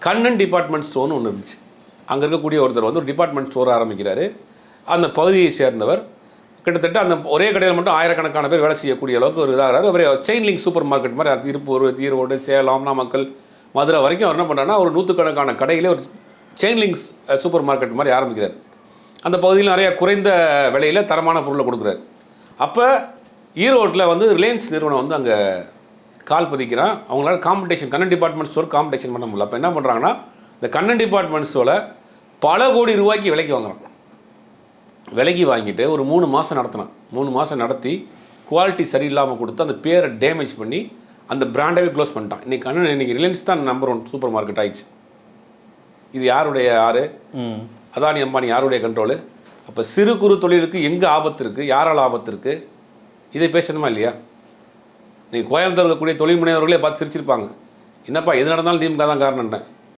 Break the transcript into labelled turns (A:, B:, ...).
A: Kannan department ஸ்டோர்னு ஒன்று இருந்துச்சு. அங்கே இருக்கக்கூடிய ஒருத்தர் வந்து ஒரு டிபார்ட்மெண்ட் ஸ்டோர் ஆரம்பிக்கிறாரு. அந்த பகுதியை சேர்ந்தவர் கிட்டத்தட்ட அந்த ஒரே கடையில் மட்டும் ஆயிரக்கணக்கான பேர் வேலை செய்யக்கூடிய அளவுக்கு ஒரு இதாகிறாரு. அவரே செயின் லிங்க் சூப்பர் மார்க்கெட் மாதிரி திருப்பூர், ஈரோடு, சேலம், நாமக்கல், மதுரை வரைக்கும் அவர் என்ன பண்ணுறாருன்னா ஒரு 100கணக்கான கடையிலே ஒரு செயின் லிங்க்ஸ் சூப்பர் மார்க்கெட் மாதிரி ஆரம்பிக்கிறார். அந்த பகுதியில் நிறைய குறைந்த விலையில் தரமான பொருளை கொடுக்குறாரு. அப்போ ஈரோட்டில் வந்து ரிலையன்ஸ் நிறுவனம் வந்து அங்கே கால் பதிக்கிறான். அவங்களால competition Kannan department store competition பண்ண முடியல. அப்போ என்ன பண்ணுறாங்கன்னா இந்த கண்ணன் டிபார்ட்மெண்ட் ஸ்டோரில் பல கோடி ரூபாய்க்கு விலைக்கு வாங்குறான். விலைக்கு வாங்கிட்டு ஒரு 3 மாதம் நடத்தினான். 3 மாதம் நடத்தி குவாலிட்டி சரியில்லாமல் கொடுத்து அந்த பேரை டேமேஜ் பண்ணி அந்த பிராண்டவே க்ளோஸ் பண்ணிட்டான். இன்றைக்கி கண்ணன் இன்றைக்கி ரிலையன்ஸ் தான் நம்பர் 1 சூப்பர் மார்க்கெட் ஆயிடுச்சு. இது யாருடைய அதானி அம்பானி யாருடைய கண்ட்ரோலு? அப்போ சிறு குறு தொழிலுக்கு எங்கே ஆபத்து இருக்குது, யாரால் ஆபத்து இருக்குது, இதை பேசணுமா இல்லையா? நீங்கள் கோயம்புத்தூர் இருக்கக்கூடிய தொழில் முனைவர்களே பார்த்து சிரிச்சிருப்பாங்க. என்னப்பா எது நடந்தாலும் திமுக தான் காரணம்ன்றேன்.